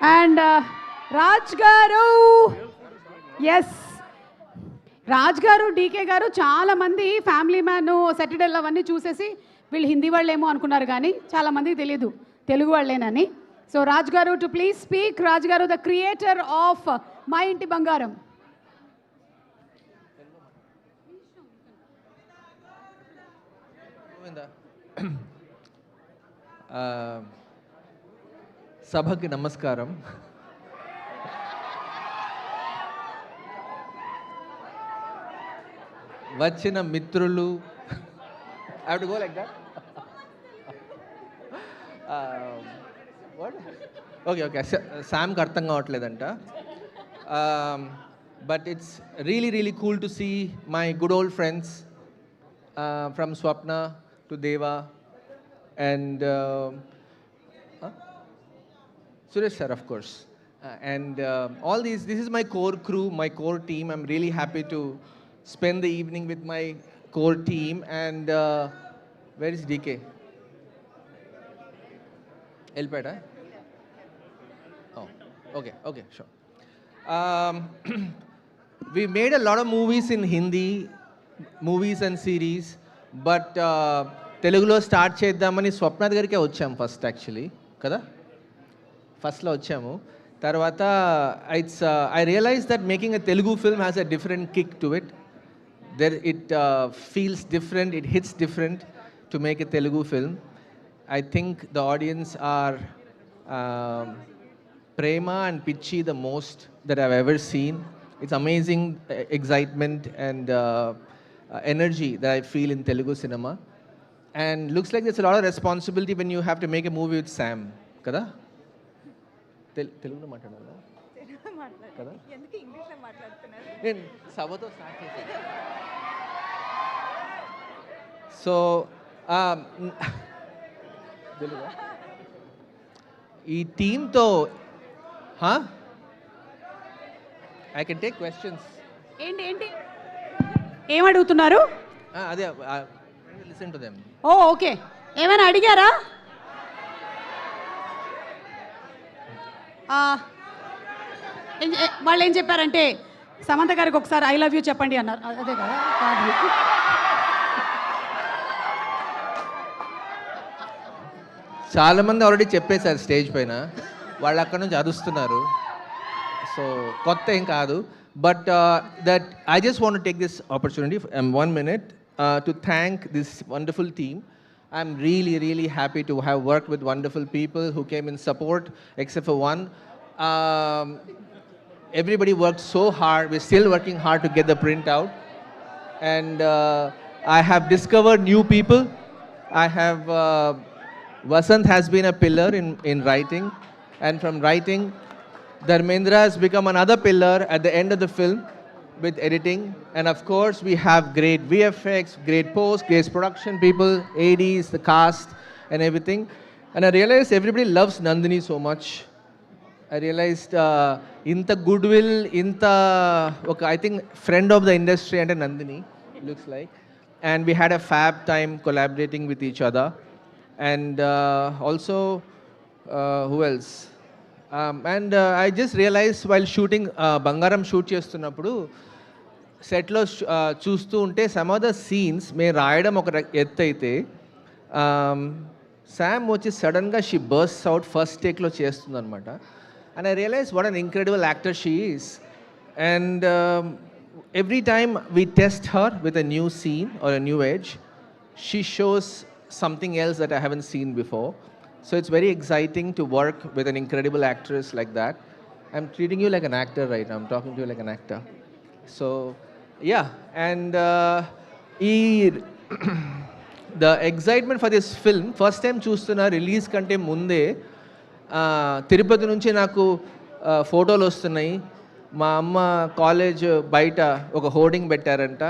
And Raj గారు, yes, Raj గారు, DK గారు, చాలామంది ఫ్యామిలీ మ్యాన్, సెటిల్ అవన్నీ చూసేసి వీళ్ళు హిందీ వాళ్ళేమో అనుకున్నారు, కానీ చాలామందికి తెలియదు తెలుగు వాళ్ళేనని. సో రాజ్ గారు టు ప్లీజ్ స్పీక్. రాజ్ గారు, ద క్రియేటర్ ఆఫ్ మా ఇంటి బంగారం. సభకి నమస్కారం. వచ్చిన మిత్రులు, I have to go like that? What? Okay. Samకి అర్థం కావట్లేదంట. But it's really cool to see my good old friends from Swapna to Deva and Suresh sir, of course. And all these, this is my core crew, my core team. I'm really happy to spend the evening with my core team. And where is DK? Elpeta? Oh, okay, sure. We made a lot of movies in Hindi, movies and series, but తెలుగులో start చేద్దామని స్వప్న దగ్గరికే వచ్చాము first, actually కదా, ఫస్ట్లో వచ్చాము. తర్వాత I realize that making a Telugu film has a different kick to it. It feels different, it hits different to make a Telugu film. I think the audience are Prema and Pichi the most that I've ever seen. It's amazing excitement and energy that I feel in Telugu cinema. And looks like there's a lot of responsibility when you have to make a movie with Sam. Kada? Telugu మాట్లాడాలా? కదా? ఎందుకు ఇంగ్లీష్లో మాట్లాడుతున్నారు? నేను సభతో start చేశాను. So ఈ టీంతో I can take questions. ఏంటి ఏమడుగుతున్నారు? అదే లిసన్ టు దెమ్. ఓకే, ఏమైనా అడిగారా? వాళ్ళు ఏం చెప్పారంటే సమంత గారికి ఒకసారి ఐ లవ్ యూ చెప్పండి అన్నారు. అదే కదా? చాలామంది ఆల్రెడీ చెప్పేశారు స్టేజ్ పైన, వాళ్ళు అక్కడ నుంచి అరుస్తున్నారు. సో కొత్త ఏం కాదు. But that I just want take this opportunity 1 minute to thank this wonderful team. I'm really happy to have worked with wonderful people who came in support, except for one. Everybody worked so hard. We're still working hard to get the print out. And I have discovered new people. I have Vasant has been a pillar in writing. And from writing, Dharmendra has become another pillar at the end of the film with editing. And of course, we have great VFX, great post, great production people, ADs, the cast, and everything. And I realized everybody loves Nandini so much. I realized inta goodwill, inta I think friend of the industry and Nandini, looks like. And we had a fab time collaborating with each other. And also, who else? And I just realized while shooting Bangaram shoot చేస్తున్నప్పుడు సెట్లో చూస్తూ ఉంటే some of the scenes మేము రాయడం ఒక ఎత్తు అయితే Sam వచ్చి సడన్గా షీ బర్స్ట్ అవుట్ ఫస్ట్ టేక్లో చేస్తుంది అనమాట. And I realized what an incredible actor she is. And every time we test her with a new scene or a new edge, she shows something else that I haven't seen before. So it's very exciting to work with an incredible actress like that. I'm treating you like an actor right now. I'm talking to you like an actor. So, yeah. And the excitement for this film, first time చూస్తున్న release కంటే ముందే తిరుపతి నుంచి నాకు ఫోటోలు వస్తున్నాయి. మా అమ్మ college బయట ఒక హోర్డింగ్ పెట్టారంట.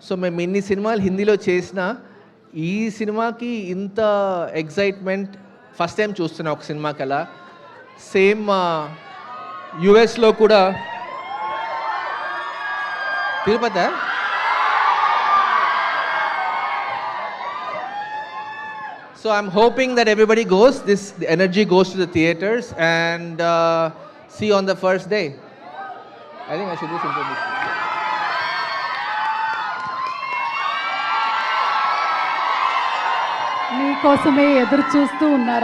సో మేము ఇన్ని సినిమాలు హిందీలో చేసినా ఈ సినిమాకి ఇంత ఎగ్జైట్మెంట్ ఫస్ట్ టైం చూస్తున్నా ఒక సినిమాకి. అలా సేమ్ యుఎస్లో కూడా Tirupati So I'm hoping that everybody goes. The energy goes to the theaters, and see you on the first day. I think I should do something. మీకోసమే ఎదురు చూస్తూ ఉన్నారు